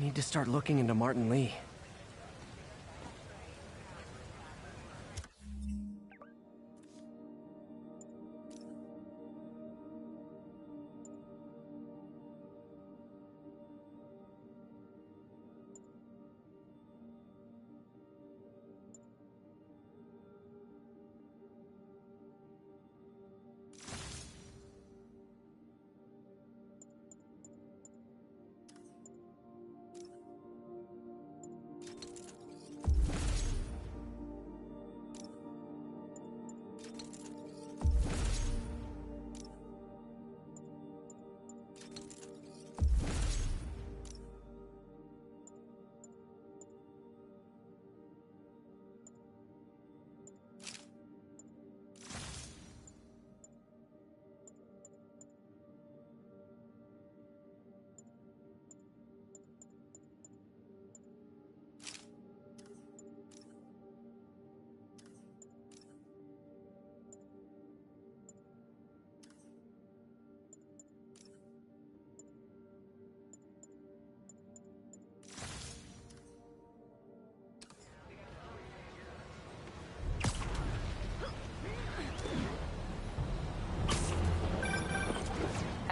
Need to start looking into Martin Lee.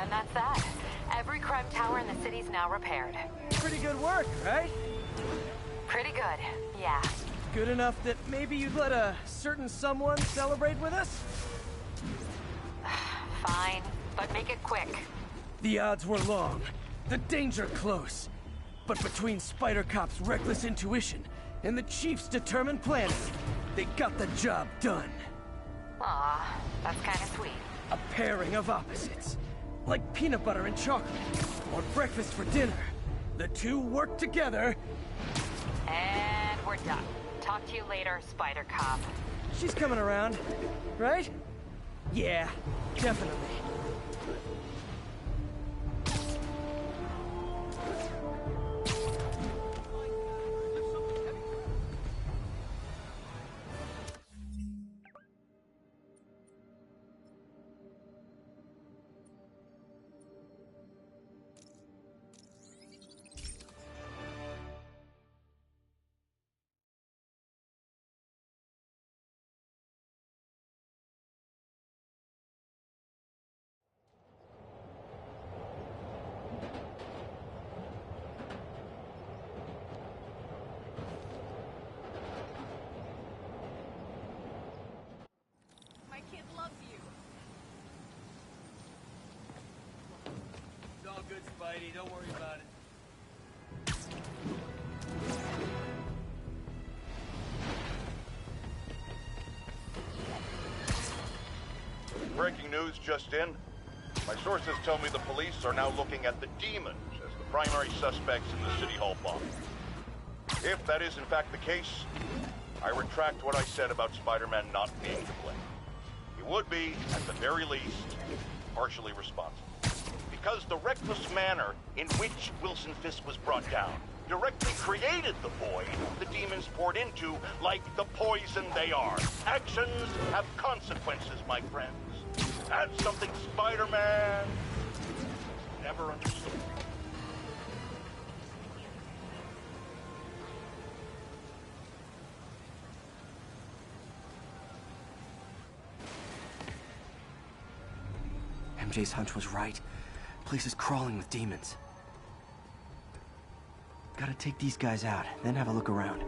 And that's that. Every crime tower in the city's now repaired. Pretty good work, right? Pretty good, yeah. Good enough that maybe you'd let a certain someone celebrate with us? Fine, but make it quick. The odds were long, the danger close. But between Spider Cop's reckless intuition and the Chief's determined planning, they got the job done. Aw, that's kinda sweet. A pairing of opposites. Like peanut butter and chocolate, or breakfast for dinner. The two work together. And we're done. Talk to you later, Spider Cop. She's coming around, right? Yeah, definitely. Good, Spidey. Don't worry about it. Breaking news just in. My sources tell me the police are now looking at the demons as the primary suspects in the City Hall bomb. If that is in fact the case, I retract what I said about Spider-Man not being to blame. He would be, at the very least, partially responsible. Because the reckless manner in which Wilson Fisk was brought down directly created the void the demons poured into, like the poison they are. Actions have consequences, my friends. That's something Spider-Man never understood. MJ's hunch was right. Place is crawling with demons. Gotta take these guys out, then have a look around.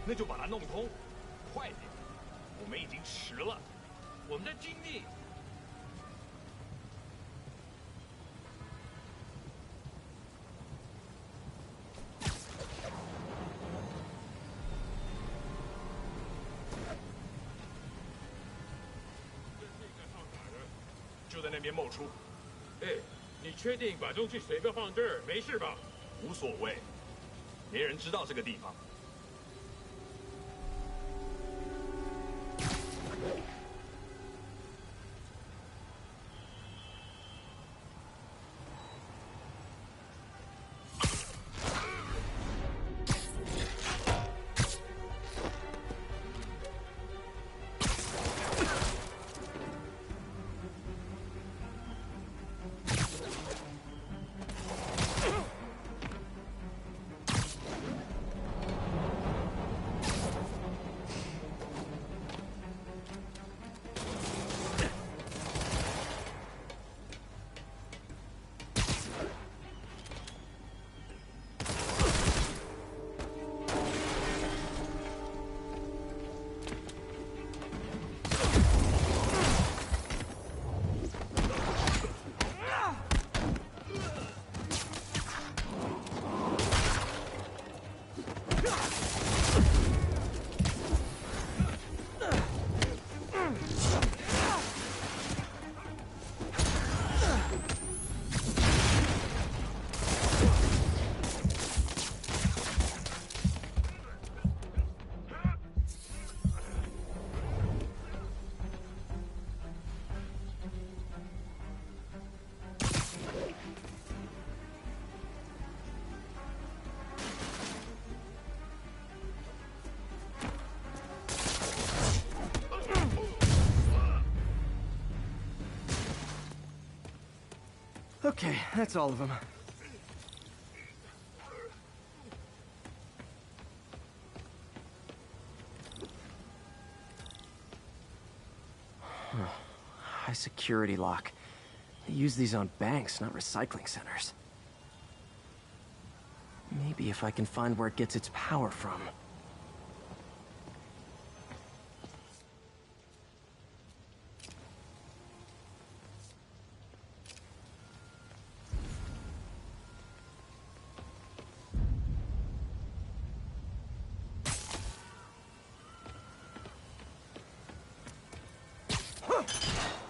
那就把它弄通，快点！我们已经迟了，我们的精力。就在那边冒出。哎，你确定把东西随便放这儿没事吧？无所谓，没人知道这个地方。Okay, that's all of them. High security lock. They use these on banks, not recycling centers. Maybe if I can find where it gets its power from.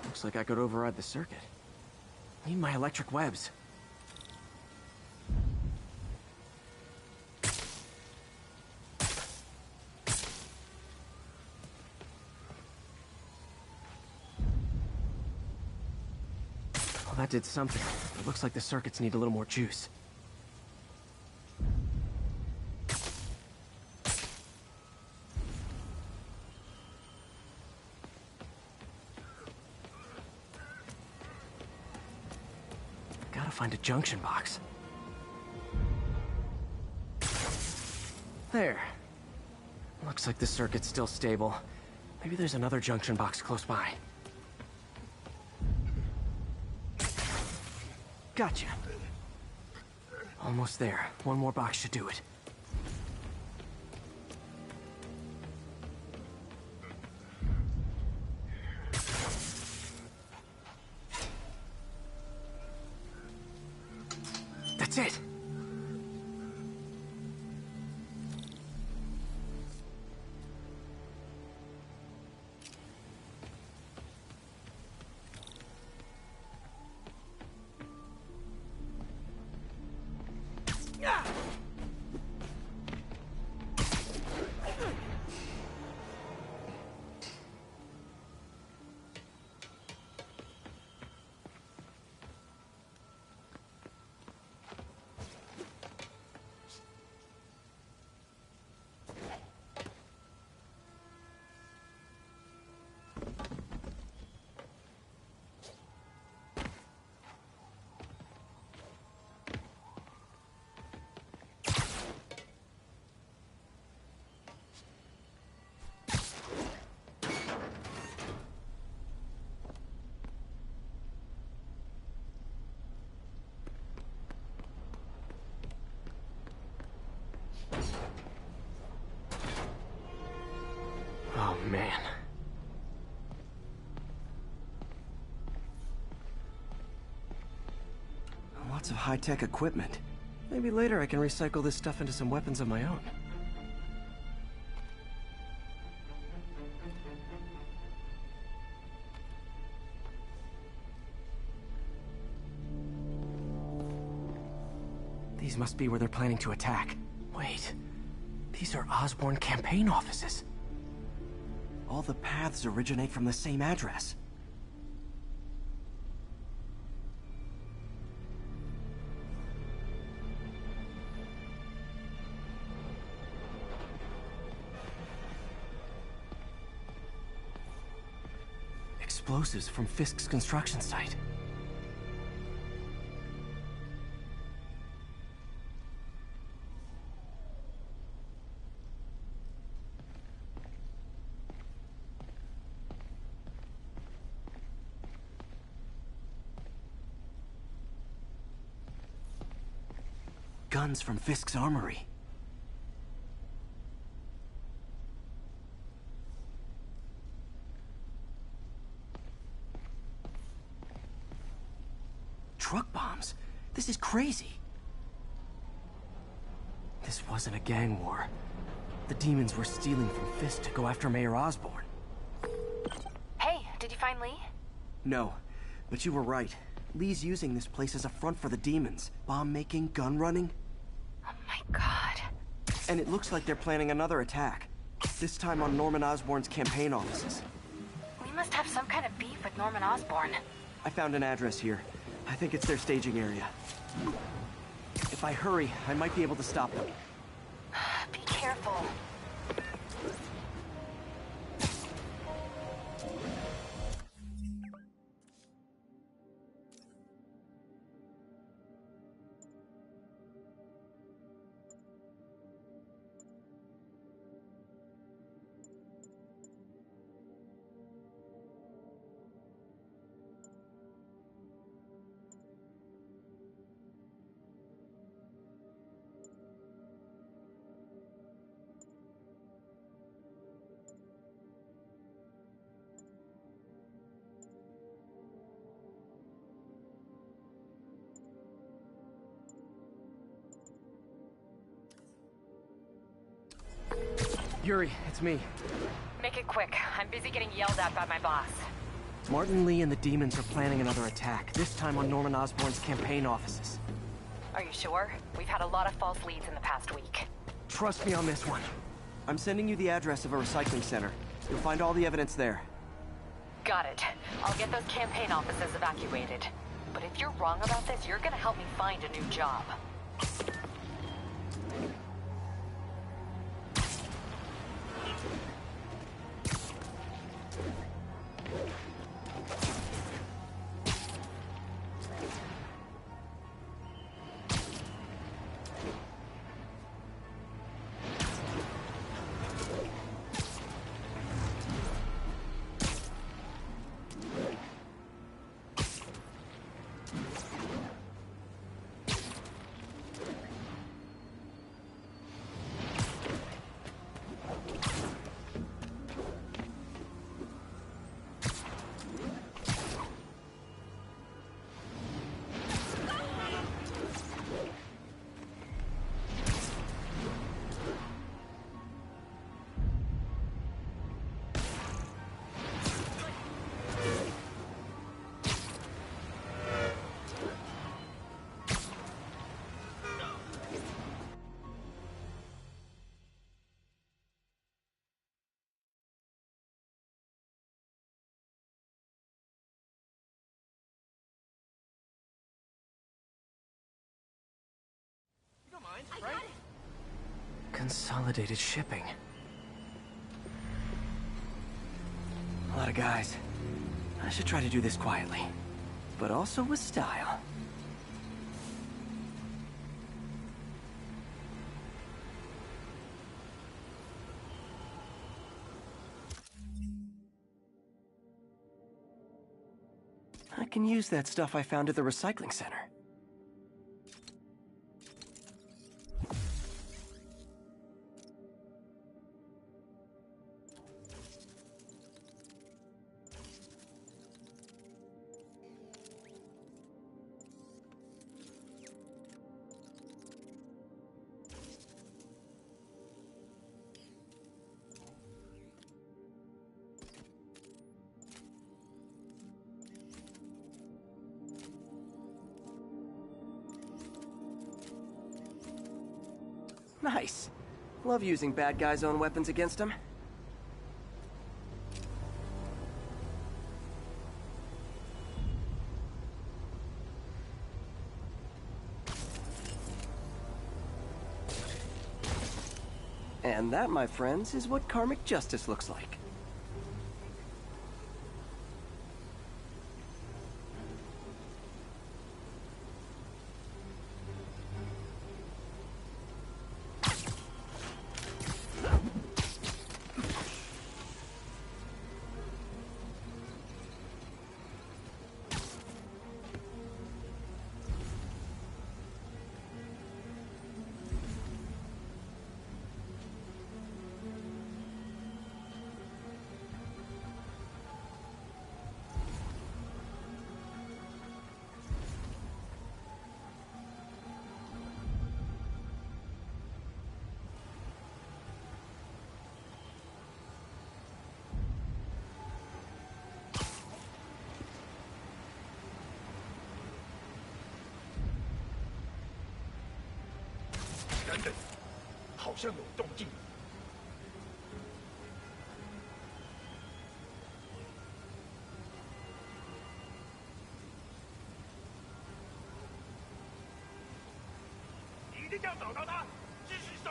Looks like I could override the circuit. Need my electric webs. Well, that did something. It looks like the circuits need a little more juice. Gotta find a junction box. There. Looks like the circuit's still stable. Maybe there's another junction box close by. Gotcha. Almost there. One more box should do it. That's it! man. Lots of high-tech equipment. Maybe later I can recycle this stuff into some weapons of my own. These must be where they're planning to attack. Wait, these are Osborn campaign offices. All the paths originate from the same address. Explosives from Fisk's construction site. Guns from Fisk's armory. Truck bombs? This is crazy. This wasn't a gang war. The demons were stealing from Fisk to go after Mayor Osborn. Hey, did you find Lee? No, but you were right. Lee's using this place as a front for the demons. Bomb-making, gun-running. Oh my god. And it looks like they're planning another attack. This time on Norman Osborn's campaign offices. We must have some kind of beef with Norman Osborn. I found an address here. I think it's their staging area. If I hurry, I might be able to stop them. Be careful. Yuri, it's me. Make it quick. I'm busy getting yelled at by my boss. Martin Lee and the demons are planning another attack, this time on Norman Osborn's campaign offices. Are you sure? We've had a lot of false leads in the past week. Trust me on this one. I'm sending you the address of a recycling center. You'll find all the evidence there. Got it. I'll get those campaign offices evacuated. But if you're wrong about this, you're gonna help me find a new job. Right? Consolidated shipping. A lot of guys. I should try to do this quietly, but also with style. I can use that stuff I found at the recycling center. Nice. Love using bad guys' own weapons against them. And that, my friends, is what karmic justice looks like.等等，好像有动静。一定要找到他，继续搜。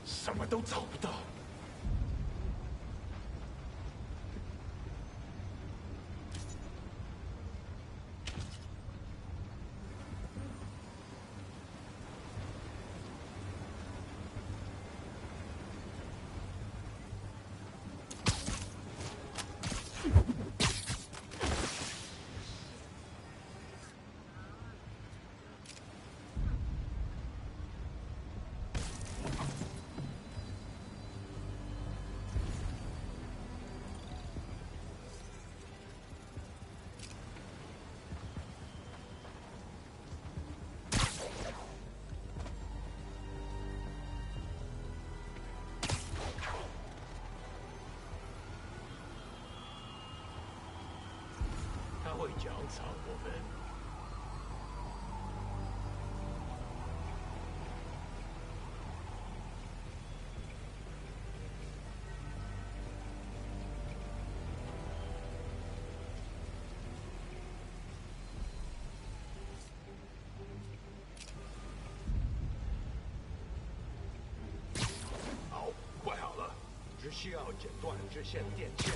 什么都找不到。他会奖赏我们。好，快好了，只需要剪断这线电线。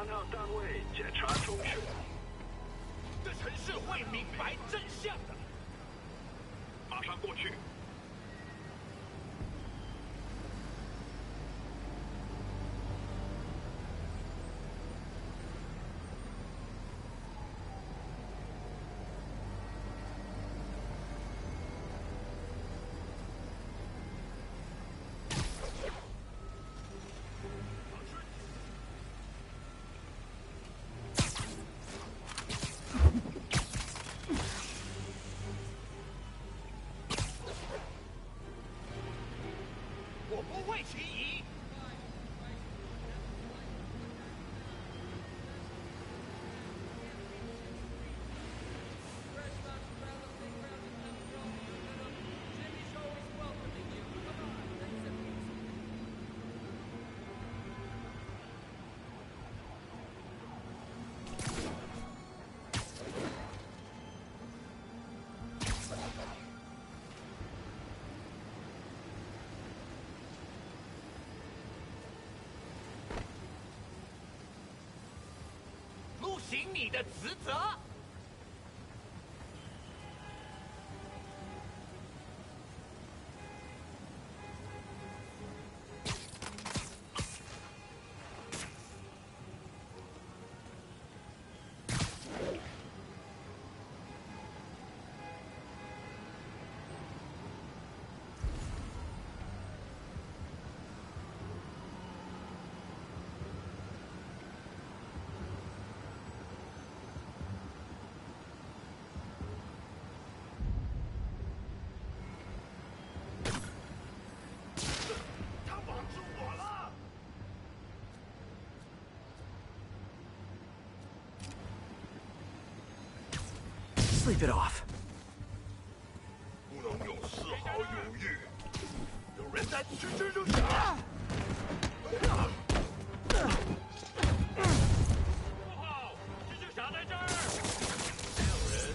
发到单位检查中去。这城市会明白真相的。马上过去。我不会迟疑。履行你的职责。他绑住我了。Sleep it off. 不能有丝毫犹豫。有人在区区中打。不好，蜘蛛侠在这儿。还有人。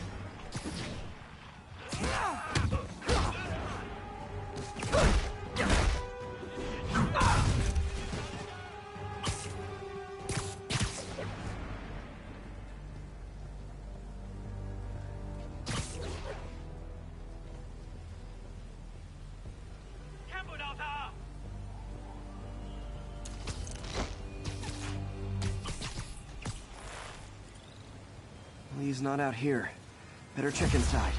看不到他。Lee's not out here. Better check inside.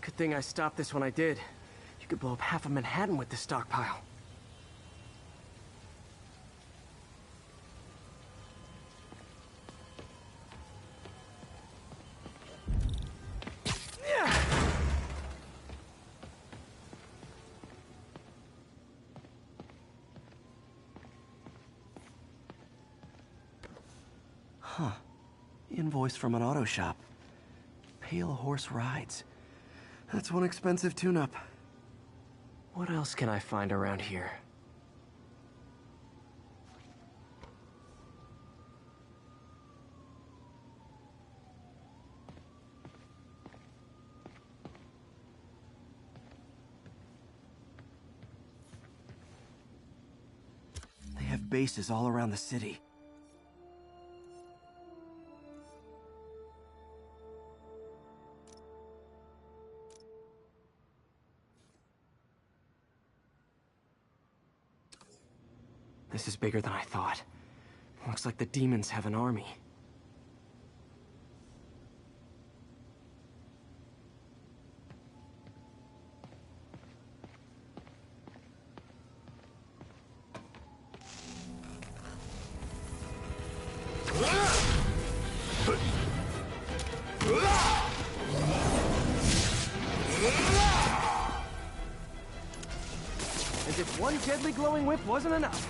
Good thing I stopped this when I did. You could blow up half of Manhattan with this stockpile. Huh. Invoice from an auto shop. Pale Horse Rides. That's one expensive tune-up. What else can I find around here? bases all around the city. This is bigger than I thought. Looks like the demons have an army. As if one deadly glowing whip wasn't enough.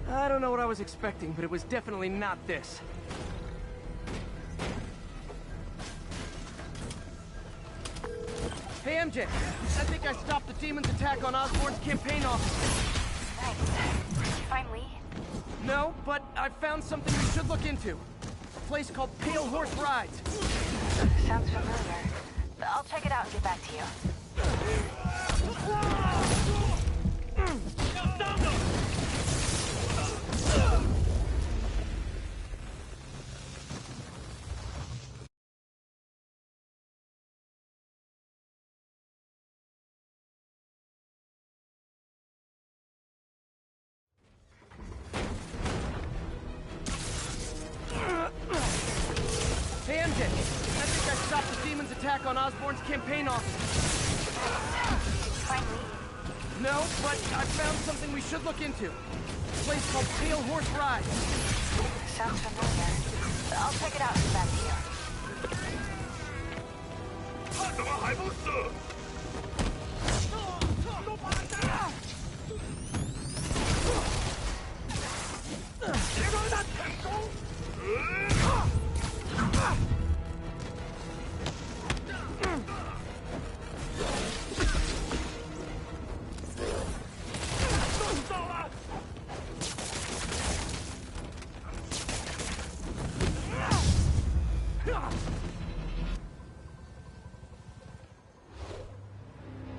I don't know what I was expecting, but it was definitely not this. Hey, MJ. I think I stopped the demon's attack on Osborn's campaign office. Nice. Did you find Lee? No, but I found something you should look into. A place called Pale Horse Rides. Sounds familiar. I'll check it out and get back to you. Hey, MJ. I think I stopped the demon's attack on Osborn's campaign office. Find Lee? No, but I found something we should look into. A place called Pale Horse Rides. Sounds familiar. I'll check it out and get back to you. 怎么还不死？别让他成功！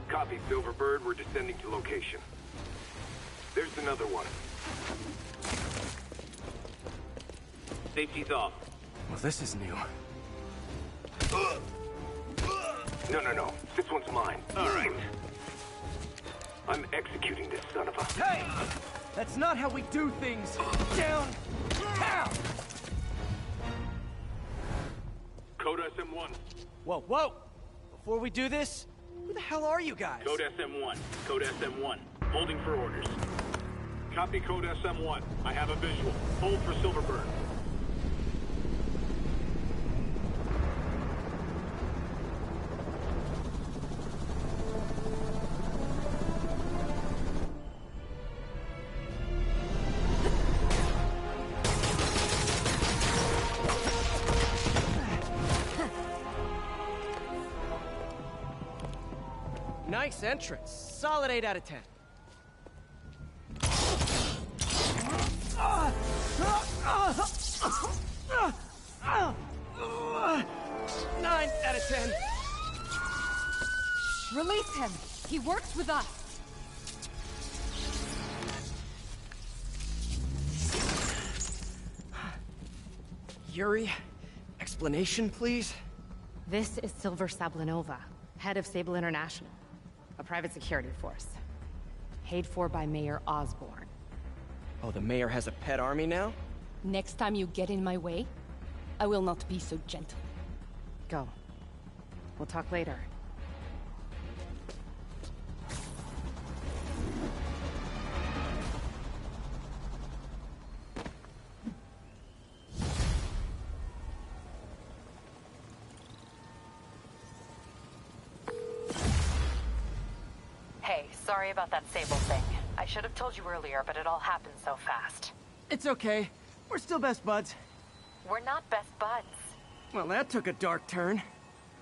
Copy, Silverbird. We're descending to location. There's another one. Safety's off. Well, this is new. No. This one's mine. All right. I'm executing this son of a... Hey! That's not how we do things. Down! Down! Code SM-1. Whoa! Before we do this, who the hell are you guys? Code SM-1. Code SM-1. Holding for orders. Copy Code SM-1. I have a visual. Hold for Silverbird. Nice entrance. Solid 8 out of 10. 9 out of 10. Release him. He works with us. Yuri, explanation, please? This is Silver Sablinova, head of Sable International, a private security force. Paid for by Mayor Osborn. Oh, the mayor has a pet army now? Next time you get in my way, I will not be so gentle. Go. We'll talk later. Hey, sorry about that Sable thing. I should have told you earlier, but it all happened so fast. It's okay. We're still best buds. We're not best buds. Well, that took a dark turn.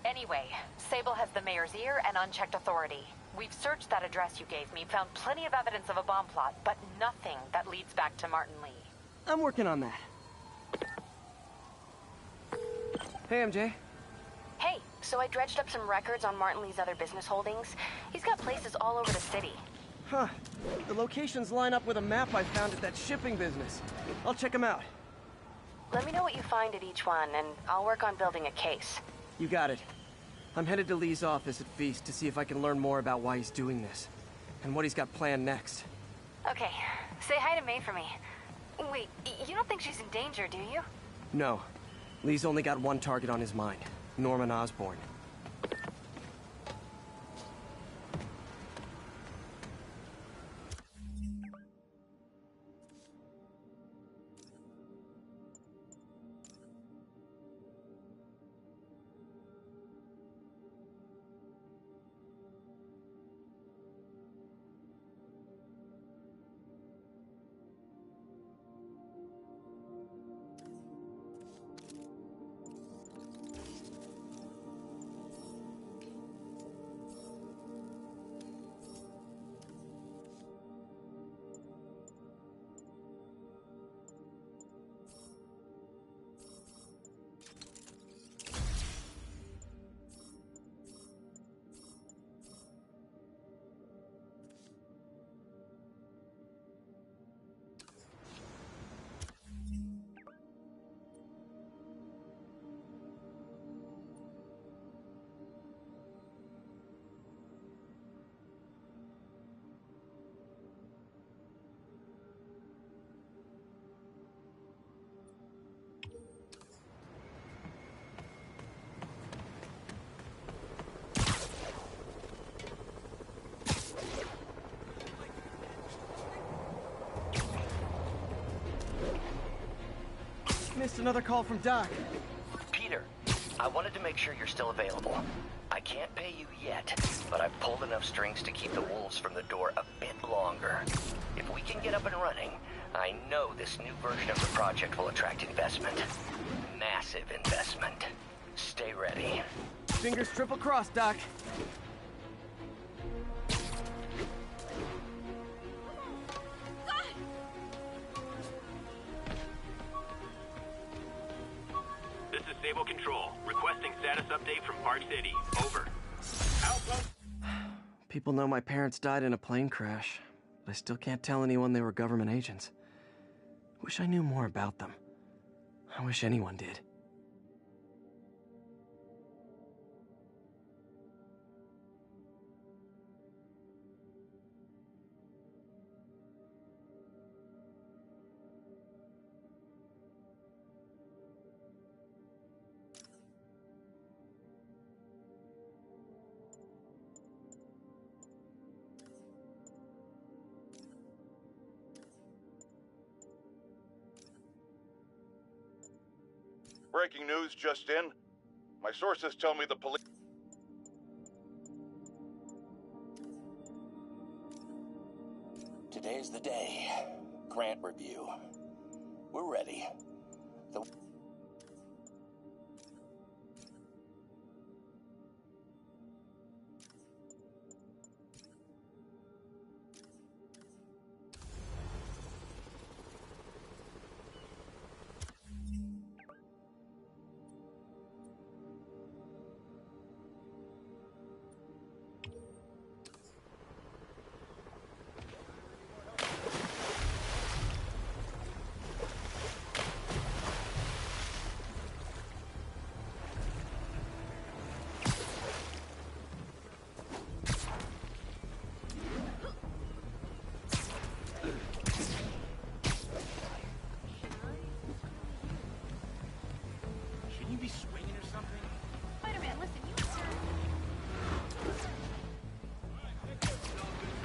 Anyway, Sable has the mayor's ear and unchecked authority. We've searched that address you gave me, found plenty of evidence of a bomb plot, but nothing that leads back to Martin Lee. I'm working on that. Hey, MJ. Hey, so I dredged up some records on Martin Lee's other business holdings. He's got places all over the city. Huh. The locations line up with a map I found at that shipping business. I'll check them out. Let me know what you find at each one, and I'll work on building a case. You got it. I'm headed to Lee's office at Feast to see if I can learn more about why he's doing this. And what he's got planned next. Okay, say hi to May for me. Wait, you don't think she's in danger, do you? No. Lee's only got one target on his mind. Norman Osborn. Missed another call from Doc. Peter, I wanted to make sure you're still available. I can't pay you yet, but I've pulled enough strings to keep the wolves from the door a bit longer. If we can get up and running, I know this new version of the project will attract investment. Massive investment. Stay ready. Fingers triple crossed, Doc. This is Sable Control, requesting status update from Park City. Over. Outpost. People know my parents died in a plane crash, but I still can't tell anyone they were government agents. Wish I knew more about them. I wish anyone did. Breaking news just in. My sources tell me the police... Today's the day. Grant review. We're ready.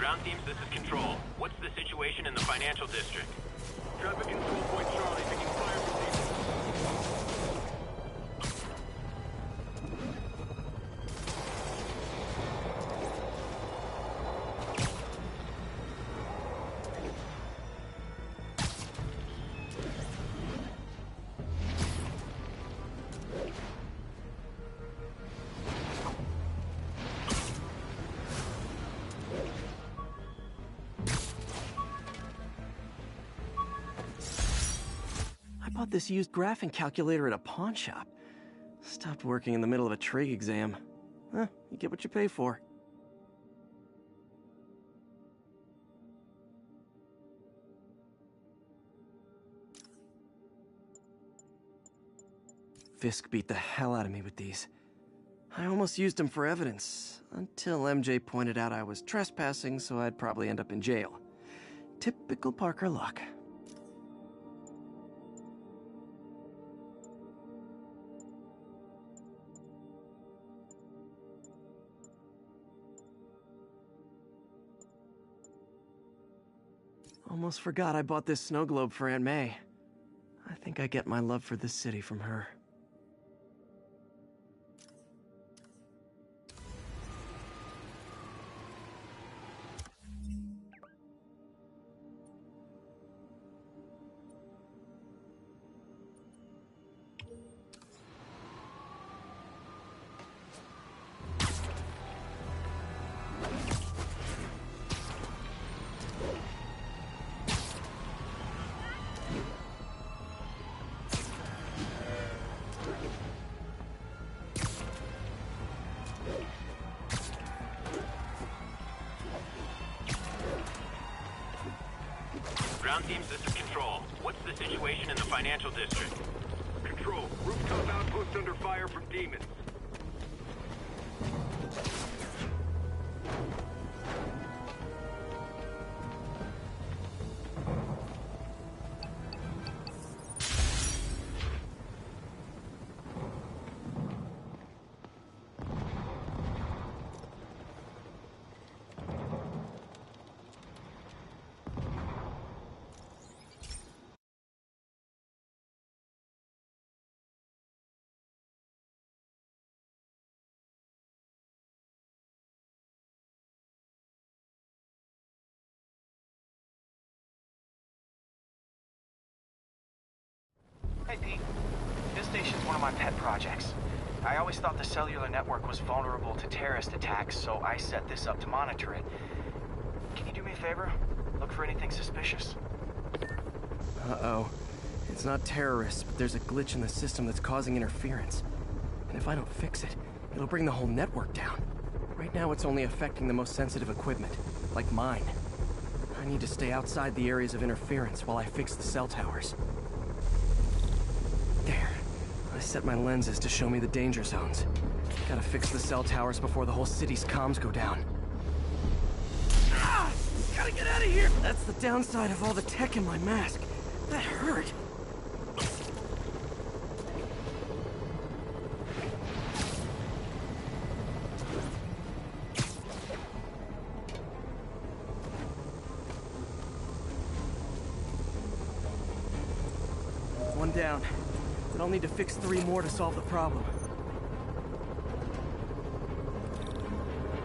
Ground teams, this is Control. What's the situation in the financial district? Traffic control point Charlie, taking fire from demons. I bought this used graphing calculator at a pawn shop. Stopped working in the middle of a trig exam. You get what you pay for. Fisk beat the hell out of me with these. I almost used them for evidence, until MJ pointed out I was trespassing, so I'd probably end up in jail. Typical Parker luck. Almost forgot I bought this snow globe for Aunt May. I think I get my love for this city from her. Ground teams, this is Control. What's the situation in the financial district? Control, rooftop outpost under fire from demons. Hey, Pete. This station's one of my pet projects. I always thought the cellular network was vulnerable to terrorist attacks, so I set this up to monitor it. Can you do me a favor? Look for anything suspicious. Uh-oh. It's not terrorists, but there's a glitch in the system that's causing interference. And if I don't fix it, it'll bring the whole network down. Right now, it's only affecting the most sensitive equipment, like mine. I need to stay outside the areas of interference while I fix the cell towers. There. I set my lenses to show me the danger zones. Gotta fix the cell towers before the whole city's comms go down. Ah! Gotta get out of here! That's the downside of all the tech in my mask. That hurt. One down. But I'll need to fix 3 more to solve the problem.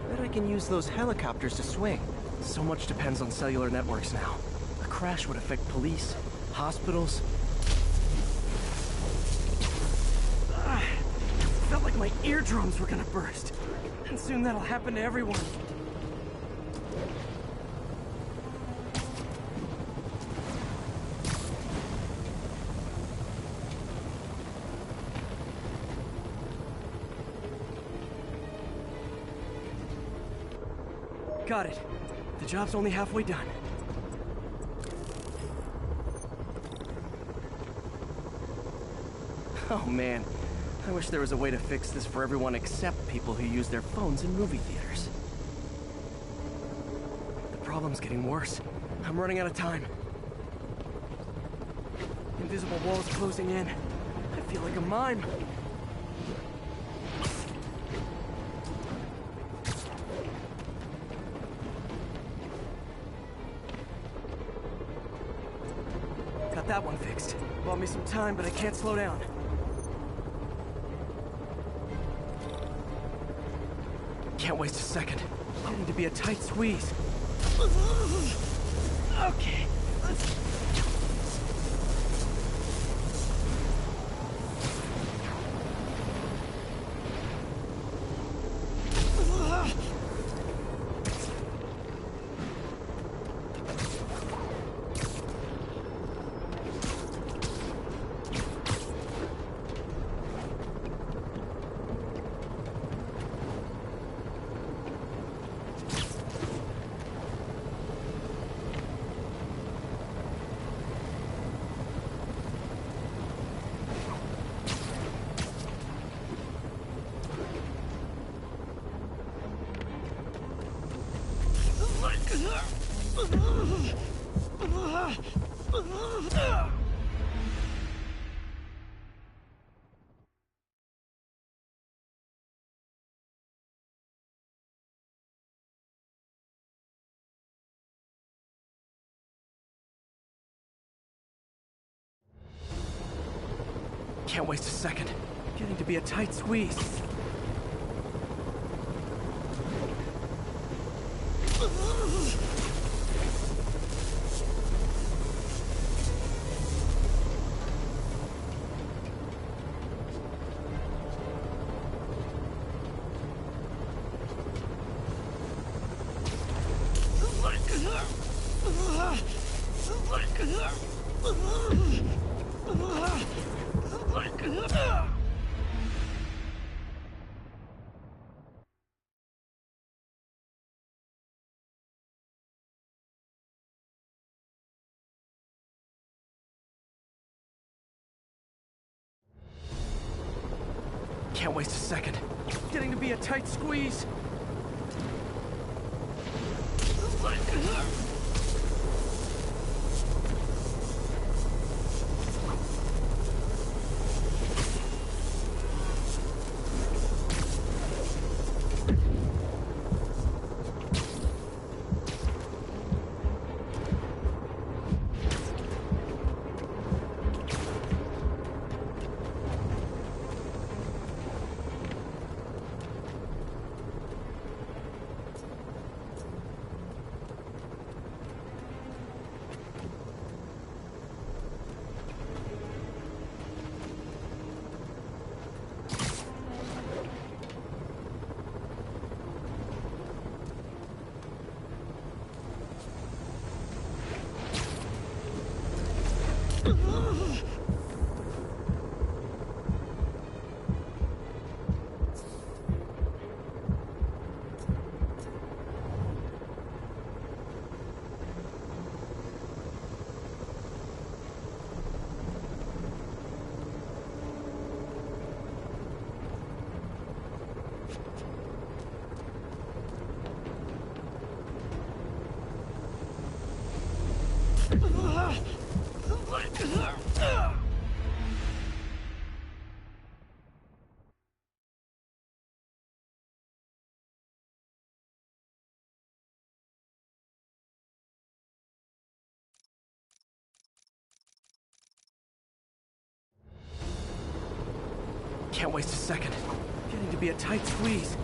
Bet I can use those helicopters to swing. So much depends on cellular networks now. A crash would affect police, hospitals. Felt like my eardrums were gonna burst. And soon that'll happen to everyone. Got it. The job's only halfway done. Oh man, I wish there was a way to fix this for everyone except people who use their phones in movie theaters. The problem's getting worse. I'm running out of time. Invisible walls closing in. I feel like a mime. got that one fixed. Bought me some time, but I can't slow down. Can't waste a second. Getting to be a tight squeeze. Okay, let's... Can't waste a second. Getting to be a tight squeeze. Can't waste a second. Getting to be a tight squeeze. Can't waste a second. Getting to be a tight squeeze.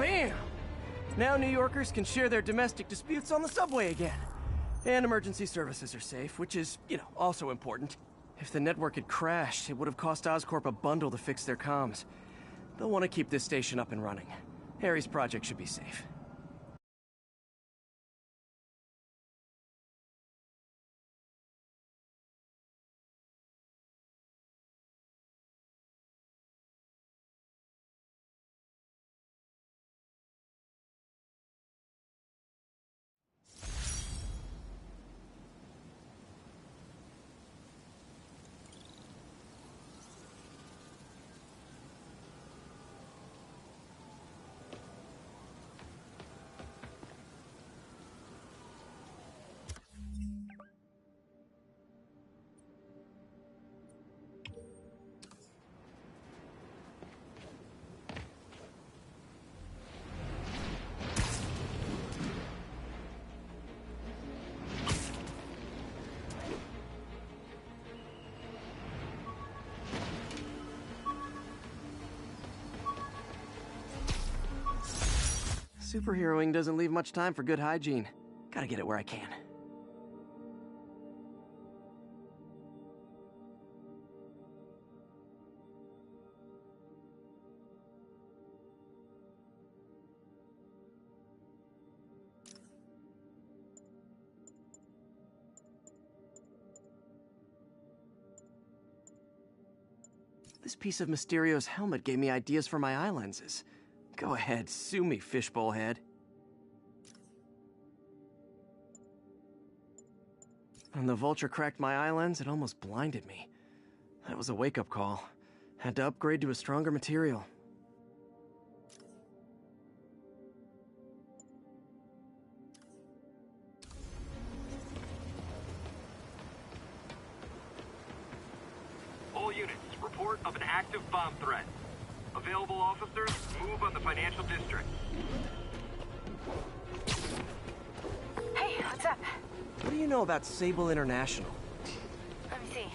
Bam! Now New Yorkers can share their domestic disputes on the subway again. And emergency services are safe, which is, also important. If the network had crashed, it would have cost Oscorp a bundle to fix their comms. They'll want to keep this station up and running. Harry's project should be safe. Superheroing doesn't leave much time for good hygiene. Gotta get it where I can. This piece of Mysterio's helmet gave me ideas for my eye lenses. Go ahead, sue me, fishbowl head. When the vulture cracked my eye lens, it almost blinded me. That was a wake-up call. Had to upgrade to a stronger material. All units, report of an active bomb threat. Available officers, move on the financial district. Hey, what's up? What do you know about Sable International? Let me see.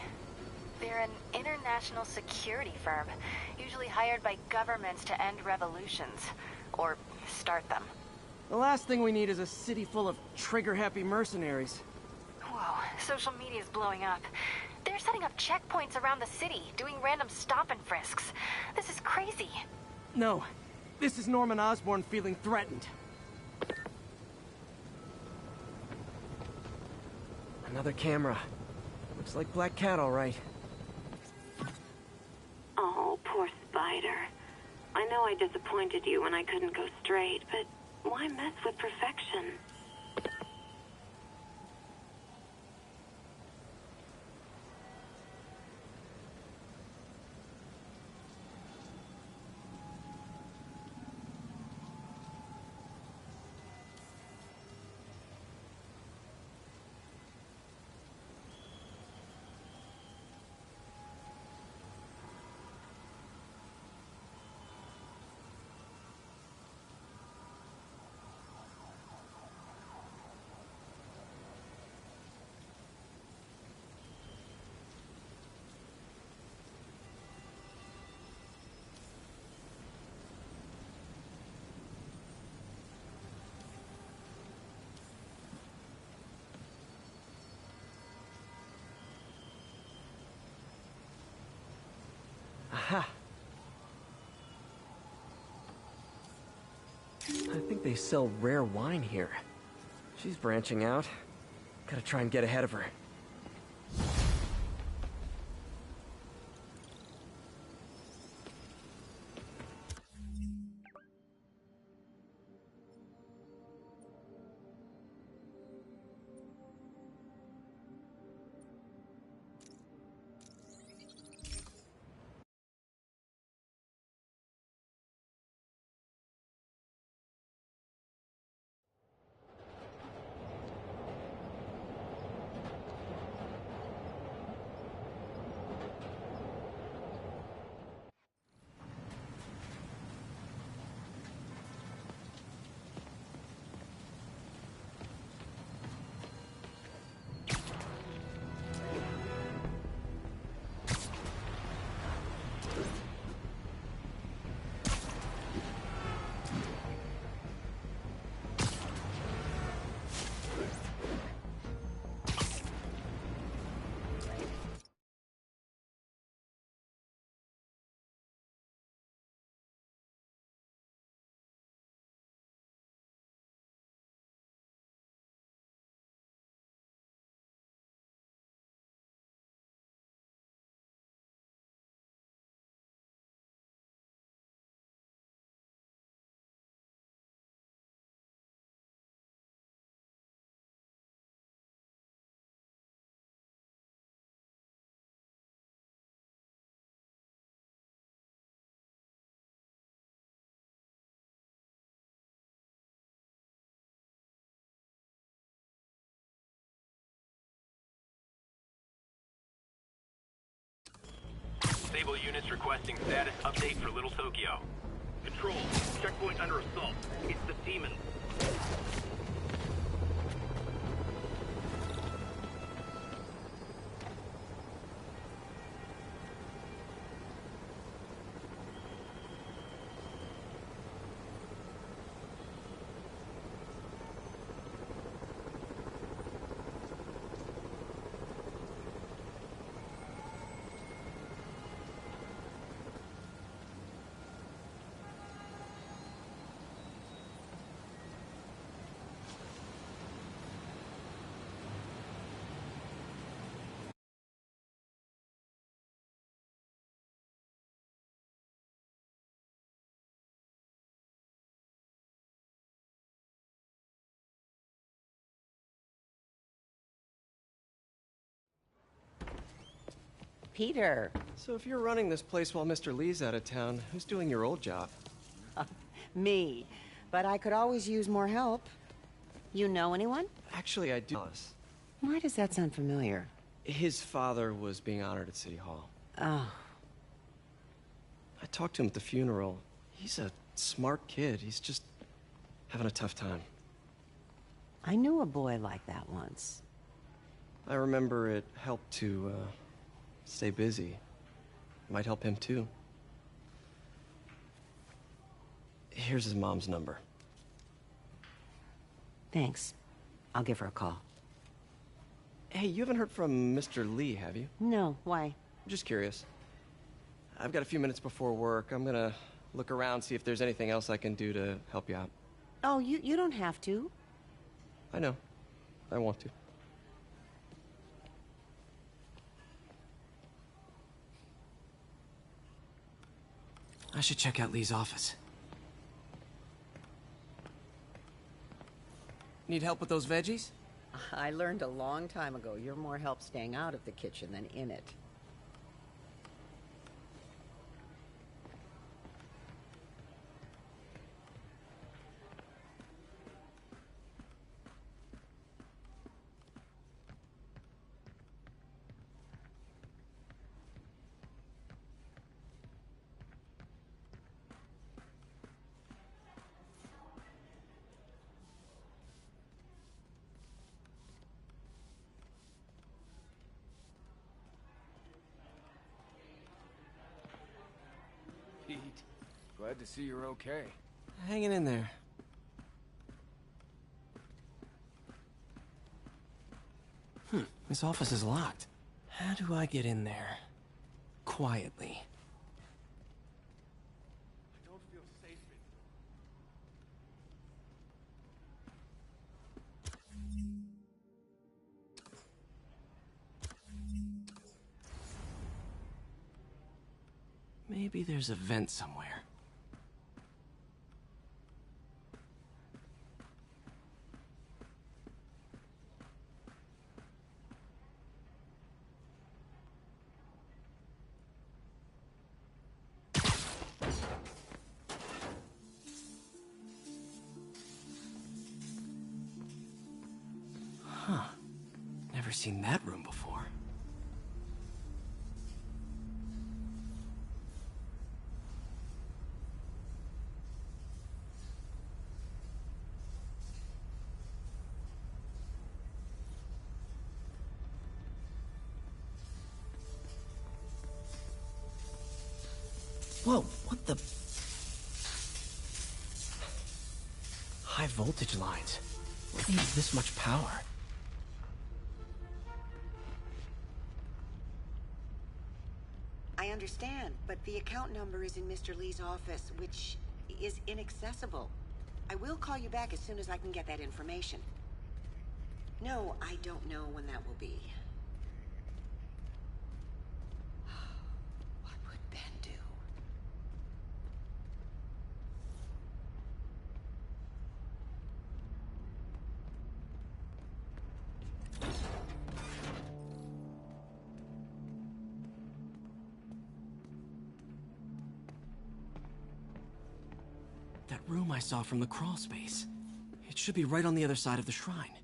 They're an international security firm, usually hired by governments to end revolutions. Or start them. The last thing we need is a city full of trigger-happy mercenaries. Whoa, social media's blowing up. They're setting up checkpoints around the city, doing random stop and frisks. This is crazy. No, this is Norman Osborn feeling threatened. Another camera. Looks like Black Cat, all right. Oh, poor Spider. I know I disappointed you when I couldn't go straight, but why mess with perfection? Aha. I think they sell rare wine here. She's branching out. Gotta try and get ahead of her. Sable units requesting status update for Little Tokyo. Control, checkpoint under assault. It's the demons. Peter. So if you're running this place while Mr. Lee's out of town, who's doing your old job? Me. But I could always use more help. You know anyone? Actually, I do. Why does that sound familiar? His father was being honored at City Hall. Oh. I talked to him at the funeral. He's a smart kid. He's just having a tough time. I knew a boy like that once. I remember it helped to, stay busy. Might help him, too. Here's his mom's number. Thanks. I'll give her a call. Hey, you haven't heard from Mr. Lee, have you? No, why? I'm just curious. I've got a few minutes before work. I'm gonna look around, see if there's anything else I can do to help you out. Oh, you don't have to. I know. I want to. I should check out Lee's office. Need help with those veggies? I learned a long time ago you're more help staying out of the kitchen than in it. Pete, glad to see you're okay. Hanging in there. This office is locked. How do I get in there? Quietly. I don't feel safe in Maybe there's a vent somewhere. Huh. Never seen that room before. Whoa, what the? High voltage lines. What needs this much power? I understand, but the account number is in Mr. Lee's office, which is inaccessible. I will call you back as soon as I can get that information. No, I don't know when that will be. What would Ben do? That room I saw from the crawl space. It should be right on the other side of the shrine.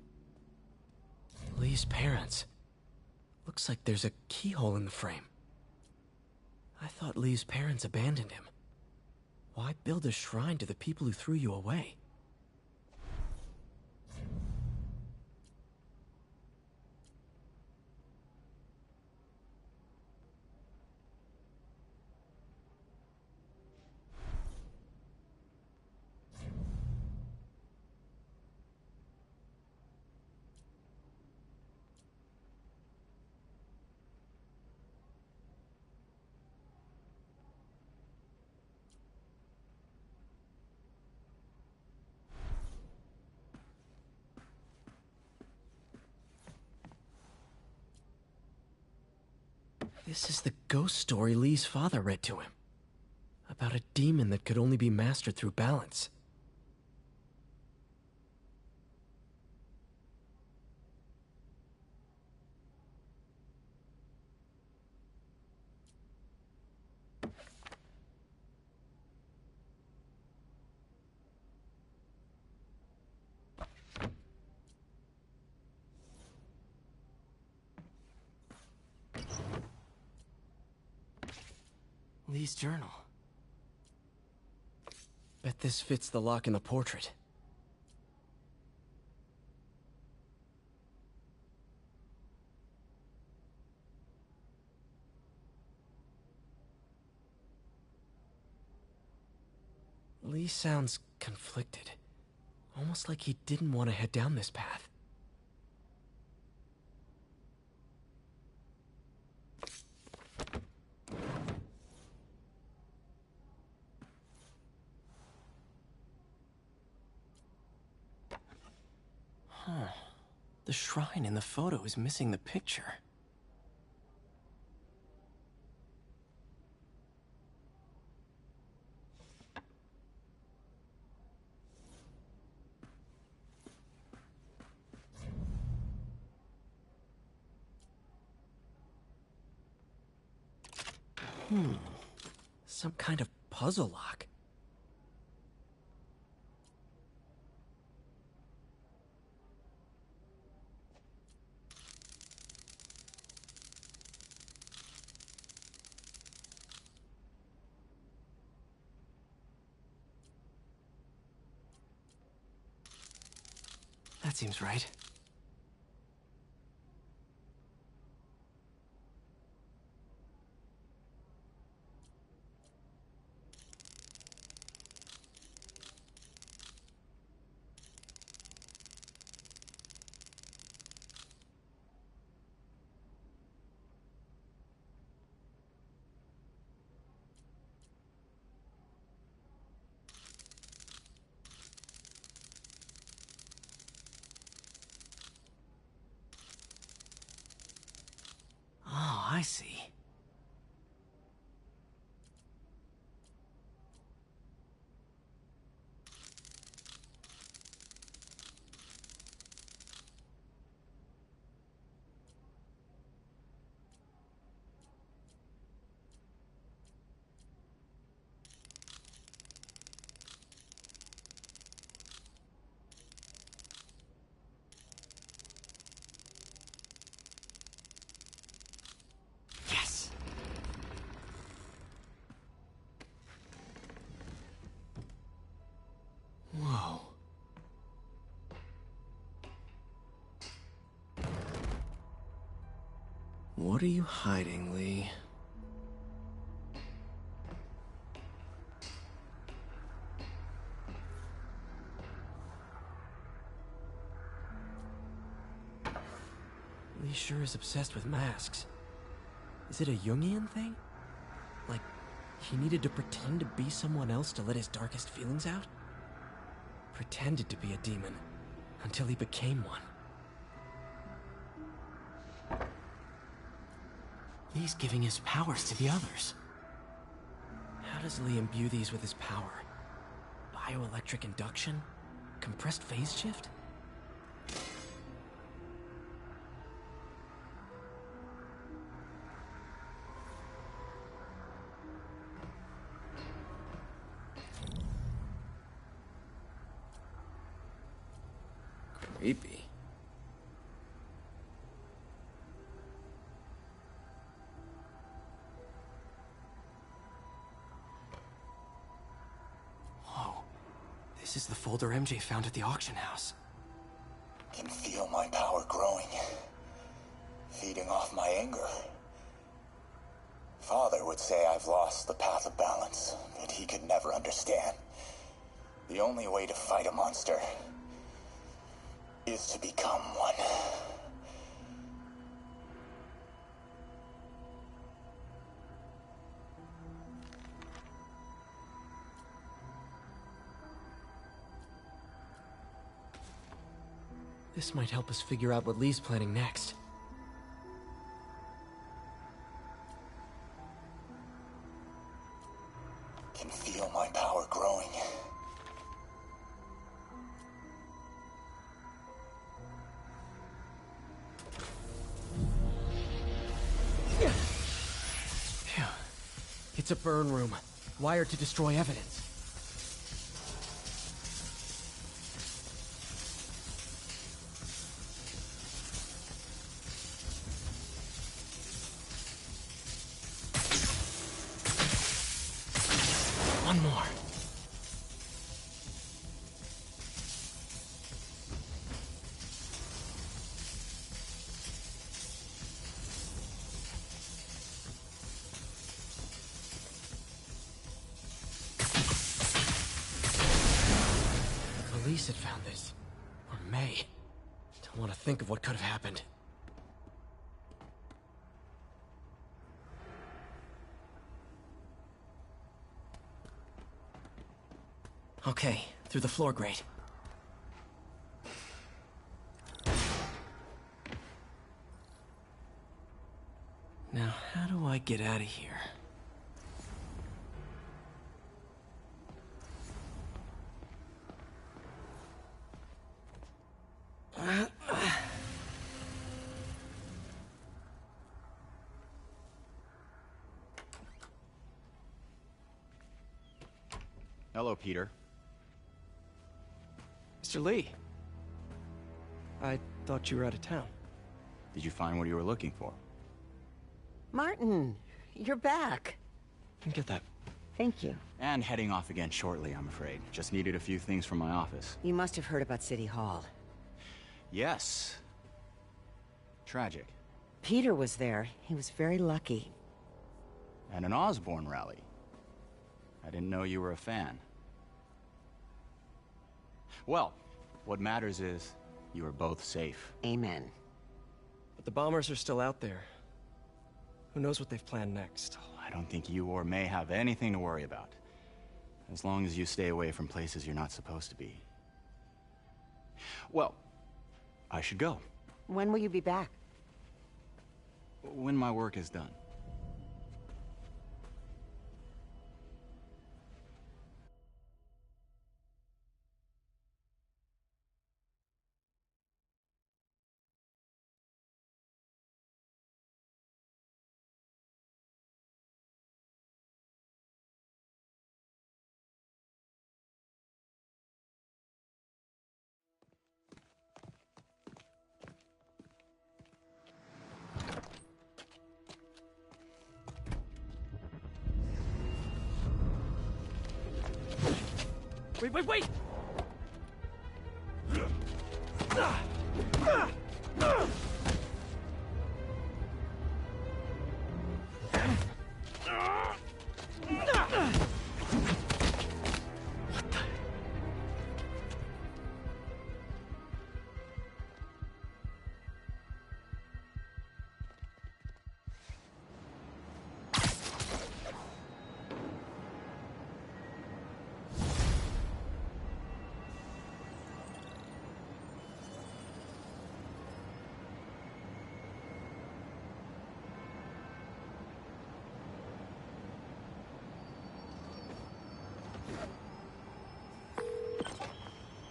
Lee's parents. Looks like there's a keyhole in the frame. I thought Lee's parents abandoned him. Why build a shrine to the people who threw you away? This is the ghost story Lee's father read to him. About a demon that could only be mastered through balance. Lee's journal. Bet this fits the lock in the portrait. Lee sounds conflicted. Almost like he didn't want to head down this path. Huh. The shrine in the photo is missing the picture. Some kind of puzzle lock. That seems right. Oh, I see. Yes! Whoa. What are you hiding, Lee? Lee sure is obsessed with masks. Is it a Jungian thing? Like, he needed to pretend to be someone else to let his darkest feelings out? Pretended to be a demon, until he became one. Lee's giving his powers to the others. How does Lee imbue these with his power? Bioelectric induction? Compressed phase shift? Creepy. This is the folder MJ found at the auction house. Can feel my power growing, feeding off my anger. Father would say I've lost the path of balance, but he could never understand. The only way to fight a monster is to become one. This might help us figure out what Lee's planning next. Can feel my power growing. Phew. It's a burn room, wired to destroy evidence. One more. The police had found this. Or May. Don't want to think of what could have happened. Okay, through the floor grate. Now, how do I get out of here? Hello, Peter. Mr. Lee. I thought you were out of town. Did you find what you were looking for? Martin, you're back. Get that. Thank you. And heading off again shortly, I'm afraid. Just needed a few things from my office. You must have heard about City Hall. Yes. Tragic. Peter was there. He was very lucky. And an Osborn rally. I didn't know you were a fan. Well, what matters is you are both safe. Amen. But the bombers are still out there. Who knows what they've planned next? I don't think you or May have anything to worry about. As long as you stay away from places you're not supposed to be. Well, I should go. When will you be back? When my work is done. Wait!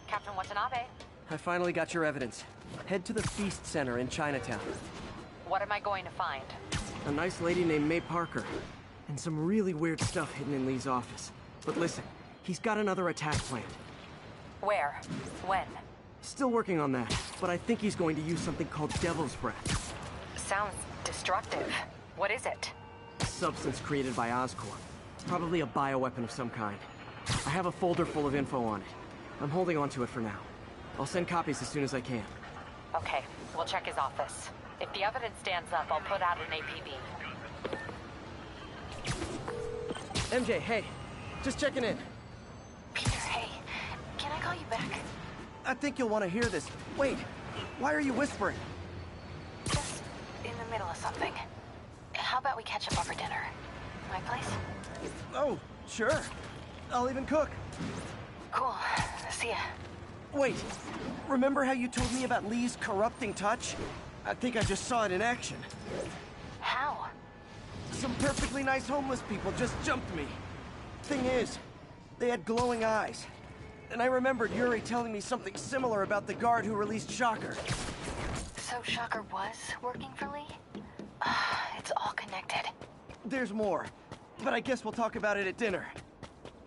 Captain Watanabe. I finally got your evidence. Head to the Feast Center in Chinatown. What am I going to find? A nice lady named May Parker. And some really weird stuff hidden in Lee's office. But listen, he's got another attack planned. Where? When? Still working on that, but I think he's going to use something called Devil's Breath. Sounds destructive. What is it? A substance created by Oscorp. Probably a bioweapon of some kind. I have a folder full of info on it. I'm holding on to it for now. I'll send copies as soon as I can. Okay, we'll check his office. If the evidence stands up, I'll put out an APB. MJ, hey. Just checking in. Peter, hey. Can I call you back? I think you'll want to hear this. Wait, why are you whispering? Just in the middle of something. How about we catch up over dinner? My place? Oh, sure. I'll even cook. Cool. See ya. Wait, remember how you told me about Lee's corrupting touch? I think I just saw it in action. How? Some perfectly nice homeless people just jumped me. Thing is, they had glowing eyes. And I remembered Yuri telling me something similar about the guard who released Shocker. So Shocker was working for Lee? It's all connected. There's more, but I guess we'll talk about it at dinner.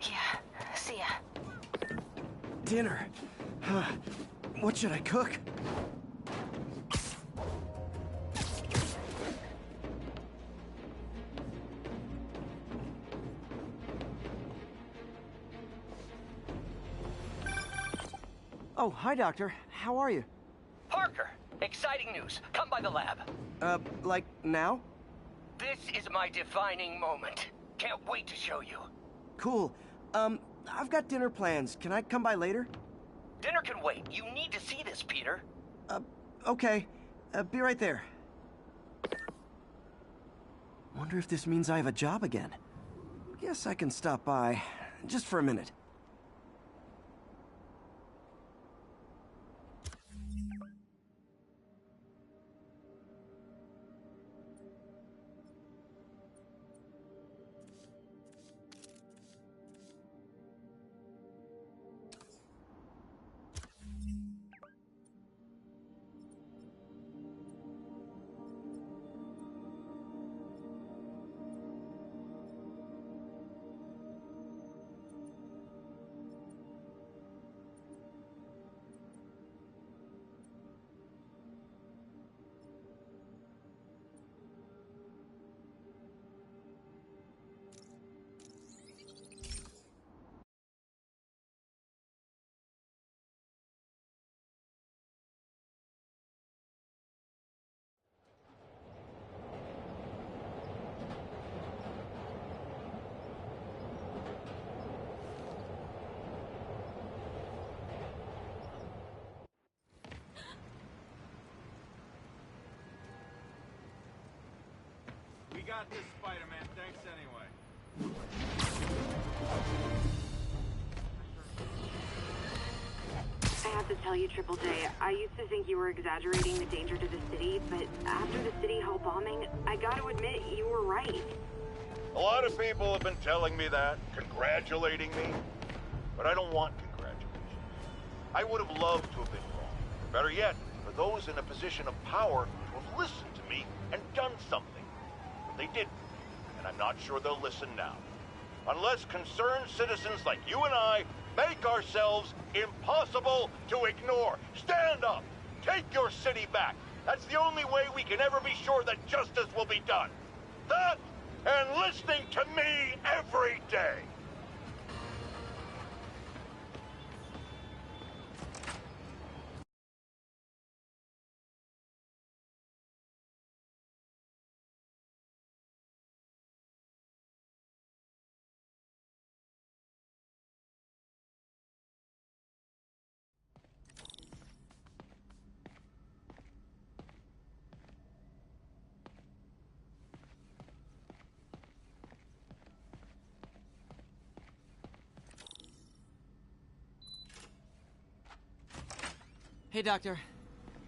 Yeah, see ya. Dinner? What should I cook? Oh, hi, Doctor. How are you? Parker, exciting news. Come by the lab. Like now? This is my defining moment. Can't wait to show you. Cool. I've got dinner plans. Can I come by later? Dinner can wait. You need to see this, Peter. Okay. Be right there. Wonder if this means I have a job again. Guess I can stop by. Just for a minute. We got this, Spider-Man. Thanks anyway. I have to tell you, Triple J, I used to think you were exaggerating the danger to the city, but after the City Hall bombing, I gotta admit, you were right. A lot of people have been telling me that, congratulating me, but I don't want congratulations. I would have loved to have been wrong. Better yet, for those in a position of power to have listened to me and done something. But they didn't, and I'm not sure they'll listen now. Unless concerned citizens like you and I make ourselves impossible to ignore. Stand up! Take your city back! That's the only way we can ever be sure that justice will be done. That, and listening to me every day! Hey, Doctor.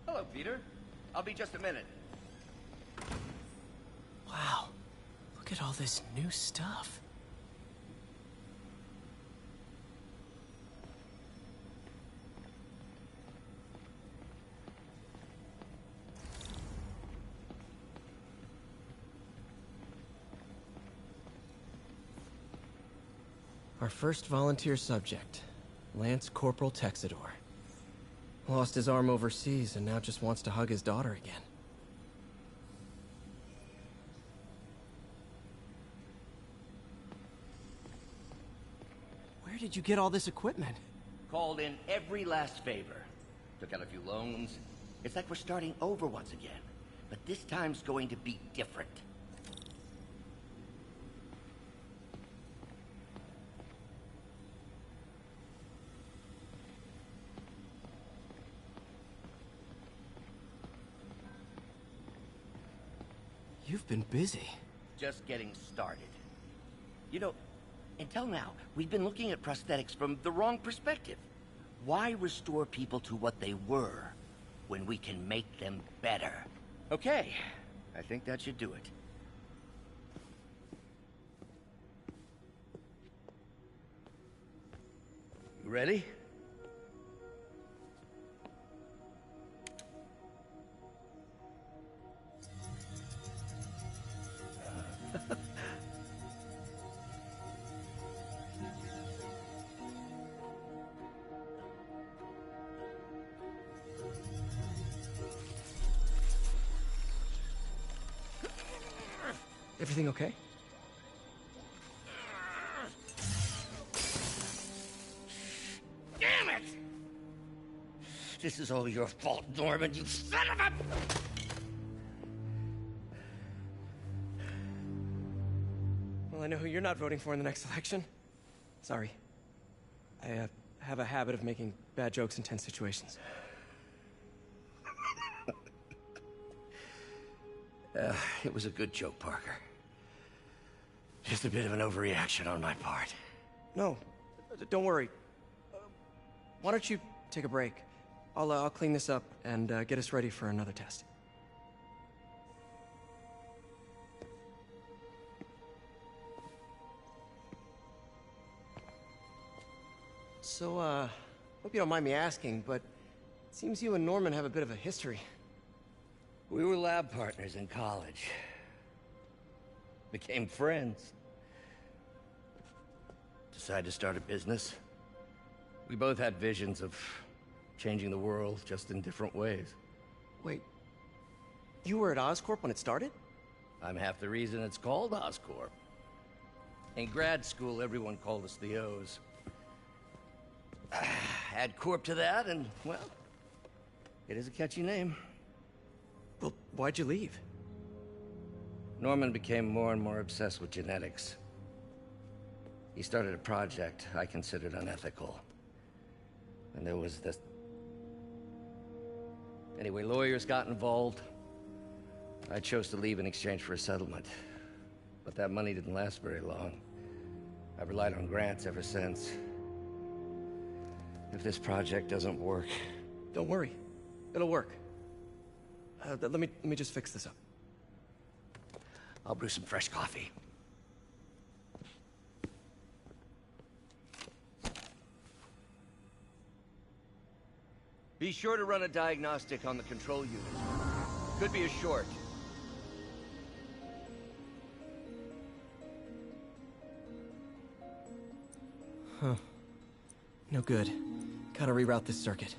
Hello, Peter. I'll be just a minute. Wow. Look at all this new stuff. Our first volunteer subject, Lance Corporal Texador. Lost his arm overseas and now just wants to hug his daughter again. Where did you get all this equipment? Called in every last favor. Took out a few loans. It's like we're starting over once again. But this time's going to be different. You've been busy. Just getting started. You know, until now, we've been looking at prosthetics from the wrong perspective. Why restore people to what they were when we can make them better? Okay, I think that should do it. You ready? Everything okay? Damn it! This is all your fault, Norman, you son of a... Well, I know who you're not voting for in the next election. Sorry. I have a habit of making bad jokes in tense situations. It was a good joke, Parker. Just a bit of an overreaction on my part. No, don't worry. Why don't you take a break? I'll clean this up and get us ready for another test. So, hope you don't mind me asking, but it seems you and Norman have a bit of a history. We were lab partners in college. Became friends. Decided to start a business. We both had visions of changing the world, just in different ways. Wait, you were at Oscorp when it started? I'm half the reason it's called Oscorp. In grad school, everyone called us the O's. Add Corp to that, and, well, it is a catchy name. Well, why'd you leave? Norman became more and more obsessed with genetics. He started a project I considered unethical. And there was this... Anyway, lawyers got involved. I chose to leave in exchange for a settlement. But that money didn't last very long. I've relied on grants ever since. If this project doesn't work... Don't worry. It'll work. Let me just fix this up. I'll brew some fresh coffee. Be sure to run a diagnostic on the control unit. Could be a short. Huh. No good. Gotta reroute this circuit.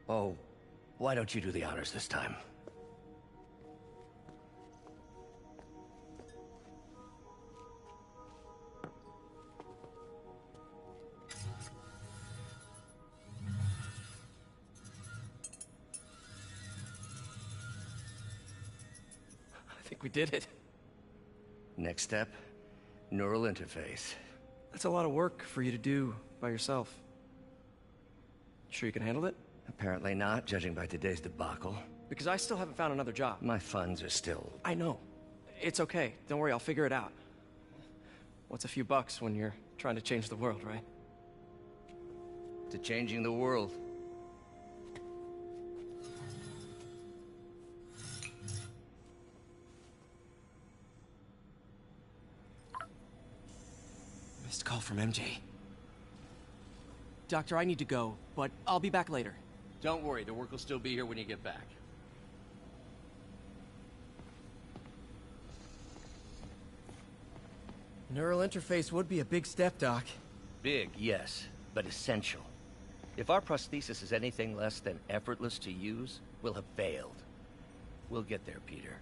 Oh, why don't you do the honors this time? I think we did it. Next step, neural interface. That's a lot of work for you to do by yourself. Sure you can handle it? Apparently not, judging by today's debacle. Because I still haven't found another job. My funds are still... I know. It's okay. Don't worry, I'll figure it out. What's a few bucks when you're trying to change the world, right? To changing the world. Missed call from MJ. Doctor, I need to go, but I'll be back later. Don't worry, the work will still be here when you get back. Neural interface would be a big step, Doc. Big, yes, but essential. If our prosthesis is anything less than effortless to use, we'll have failed. We'll get there, Peter.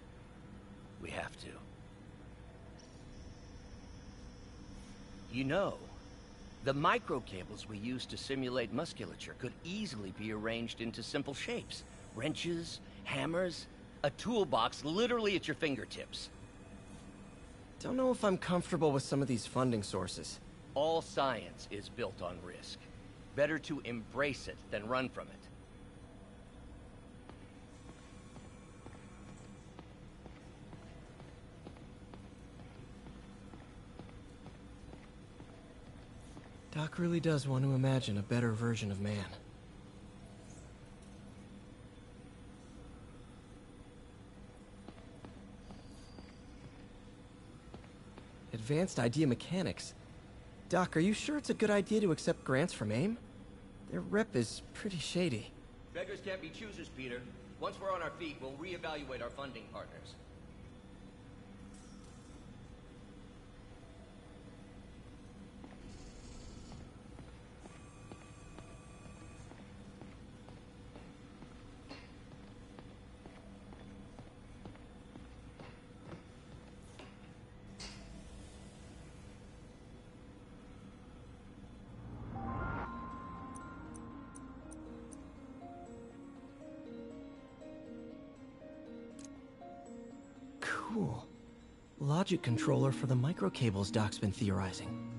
We have to. You know, the microcables we use to simulate musculature could easily be arranged into simple shapes. Wrenches, hammers, a toolbox literally at your fingertips. Don't know if I'm comfortable with some of these funding sources. All science is built on risk. Better to embrace it than run from it. Doc really does want to imagine a better version of man. Advanced idea mechanics. Doc, are you sure it's a good idea to accept grants from AIM? Their rep is pretty shady. Beggars can't be choosers, Peter. Once we're on our feet, we'll reevaluate our funding partners. Cool. Logic controller for the microcables Doc's been theorizing.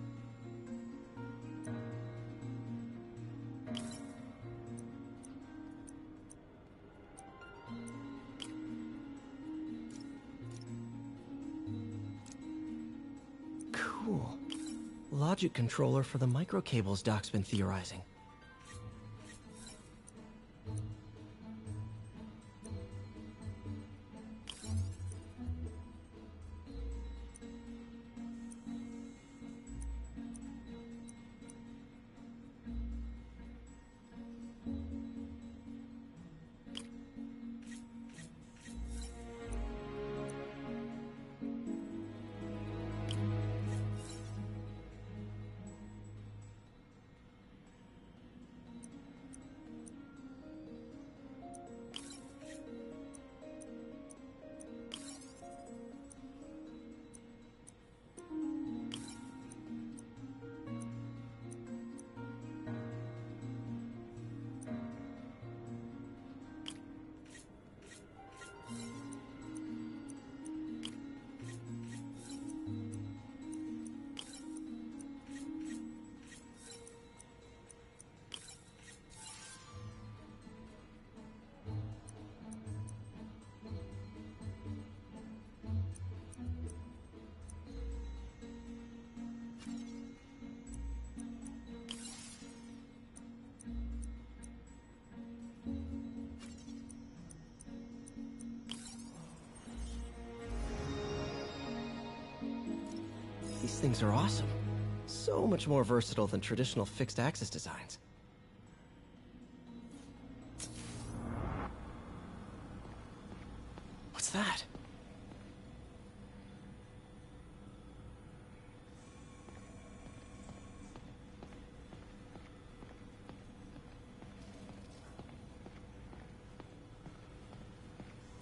Cool. Logic controller for the microcables Doc's been theorizing. These things are awesome. So much more versatile than traditional fixed-axis designs. What's that?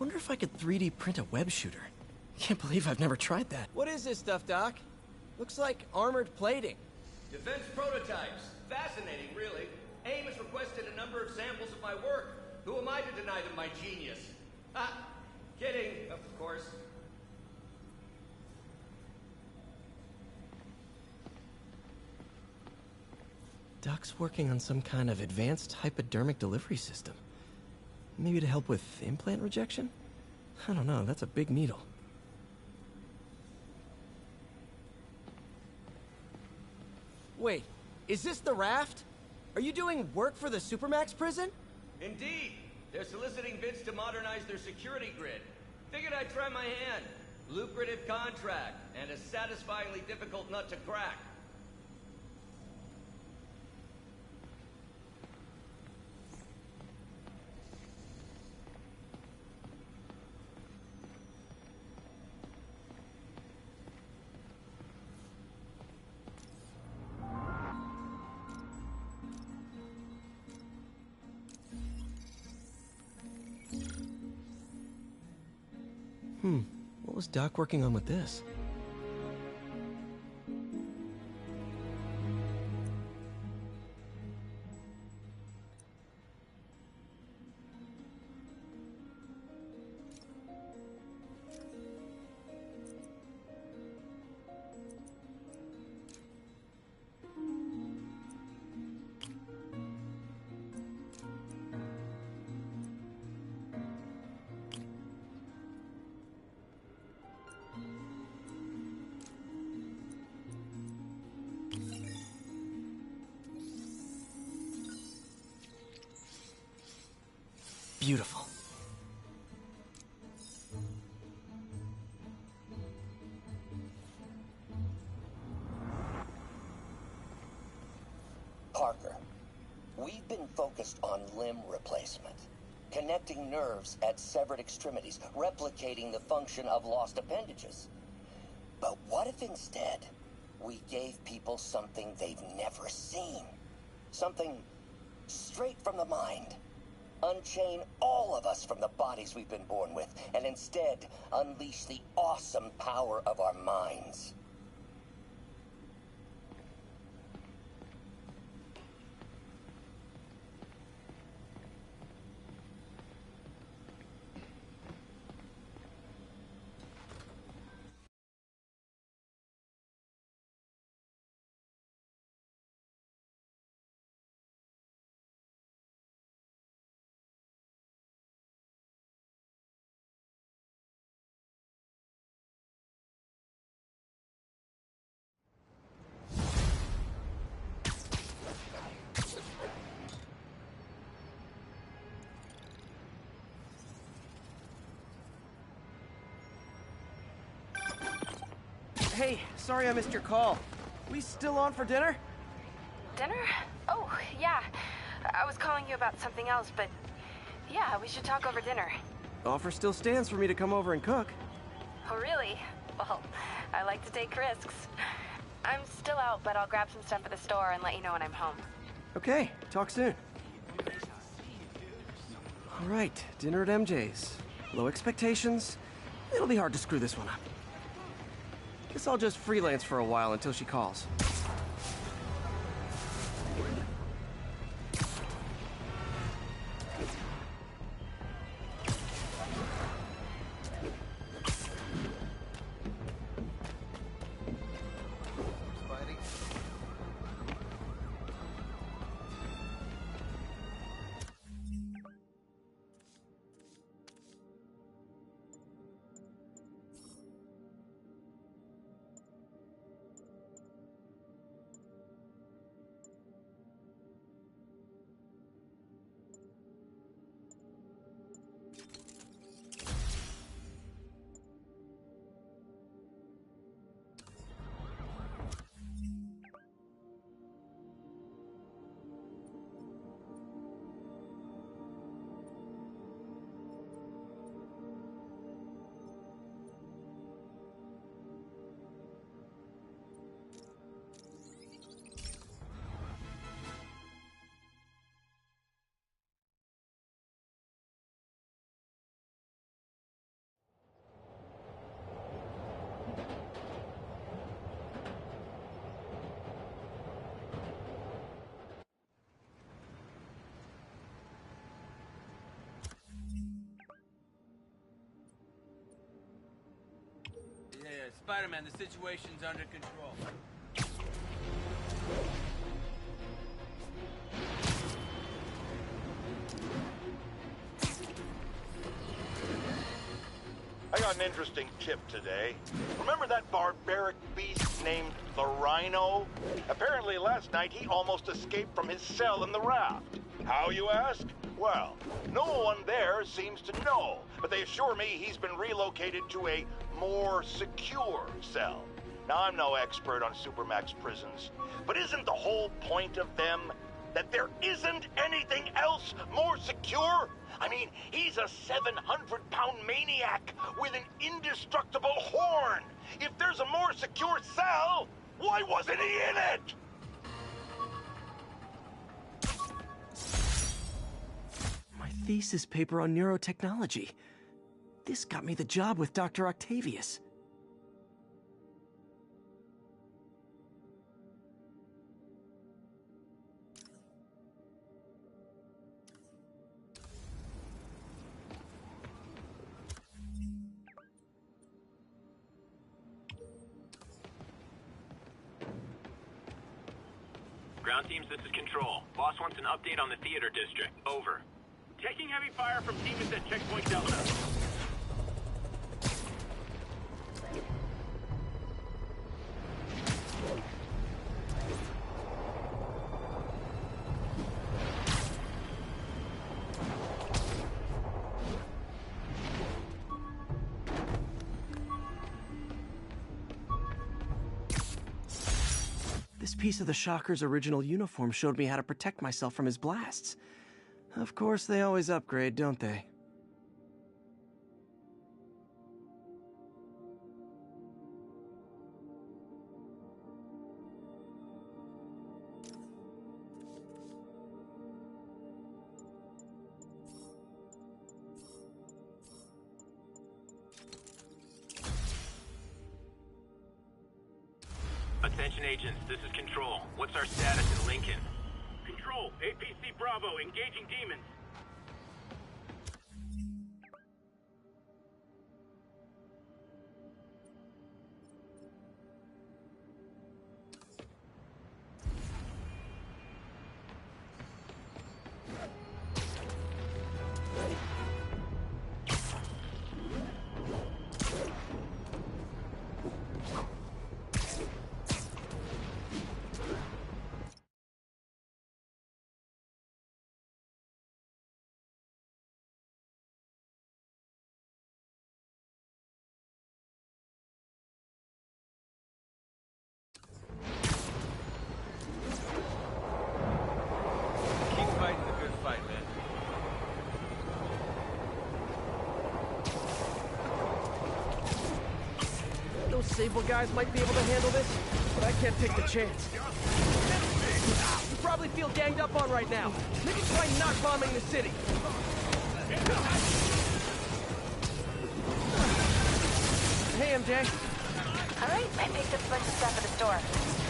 Wonder if I could 3D print a web shooter. Can't believe I've never tried that. What is this stuff, Doc? Looks like armored plating. Defense prototypes. Fascinating, really. AIM has requested a number of samples of my work. Who am I to deny them my genius? Ah, kidding, of course. Doc's working on some kind of advanced hypodermic delivery system. Maybe to help with implant rejection? I don't know, that's a big needle. Wait, is this the raft? Are you doing work for the Supermax prison? Indeed. They're soliciting bids to modernize their security grid. Figured I'd try my hand. Lucrative contract, and a satisfyingly difficult nut to crack. What was Doc working on with this? Beautiful. Parker, we've been focused on limb replacement, connecting nerves at severed extremities, replicating the function of lost appendages. But what if instead we gave people something they've never seen? Something straight from the mind. Unchain all of us from the bodies we've been born with, and instead unleash the awesome power of our minds. Hey, sorry I missed your call. We still on for dinner? Dinner? Oh, yeah. I was calling you about something else, but yeah, we should talk over dinner. Offer still stands for me to come over and cook. Oh, really? Well, I like to take risks. I'm still out, but I'll grab some stuff at the store and let you know when I'm home. Okay, talk soon. All right, dinner at MJ's. Low expectations. It'll be hard to screw this one up. Guess I'll just freelance for a while until she calls. Spider-Man, the situation's under control. I got an interesting tip today. Remember that barbaric beast named the Rhino? Apparently last night he almost escaped from his cell in the raft. How, you ask? Well, no one there seems to know, but they assure me he's been relocated to a more secure cell. Now, I'm no expert on Supermax prisons, but isn't the whole point of them that there isn't anything else more secure? I mean, he's a 700-pound maniac with an indestructible horn. If there's a more secure cell, why wasn't he in it? My thesis paper on neurotechnology. This got me the job with Dr. Octavius. Ground teams, this is Control. Boss wants an update on the theater district. Over. Taking heavy fire from demons at Checkpoint Delta. This piece of the Shocker's original uniform showed me how to protect myself from his blasts. Of course, they always upgrade, don't they? Attention agents, this is Control. What's our status in Lincoln? Control, APC Bravo, engaging demons. Sable guys might be able to handle this, but I can't take the chance. You probably feel ganged up on right now. Maybe try not bombing the city. Hey, MJ. All right, I picked up a bunch of stuff at the store.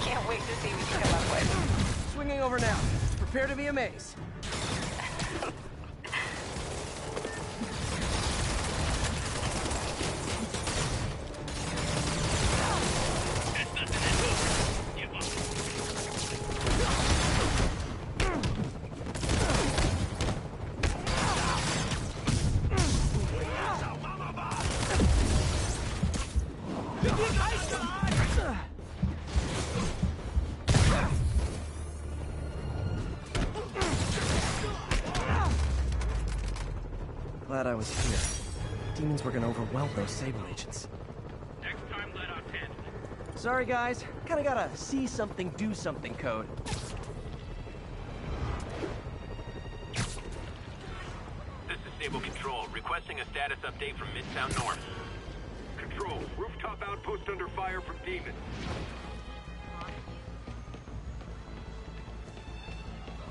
Can't wait to see what you come up with. Swinging over now. Prepare to be amazed. Glad I was here. Demons were gonna overwhelm those Sable agents. Next time, let out 10. Sorry, guys. Kinda gotta see something, do something code. This is Sable Control, requesting a status update from Midtown North. Control, rooftop outpost under fire from demons.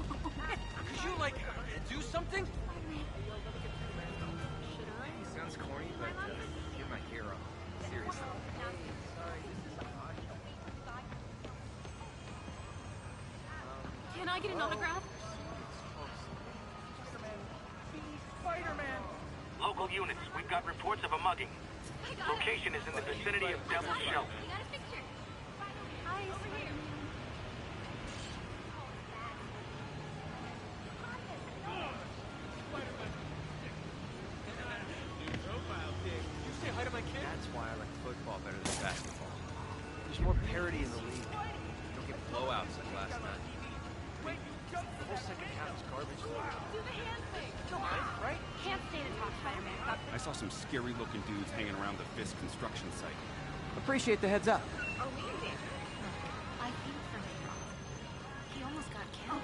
Could you, like, do something? Sounds corny, but you're my hero. Seriously. Can I get an autograph? Spiderman! Local units, we've got reports of a mugging. Location is in the vicinity of Devil's Shelf. That's why I like football better than basketball. There's more parity in the league. You don't get blowouts like last night. The whole second half is garbage. Do the hand thing. Don't mind, right? Can't stay to talk, Spider-Man. I saw some scary-looking dudes hanging around the Fisk construction site. Appreciate the heads up. Oh, we did. I think for me, he almost got killed.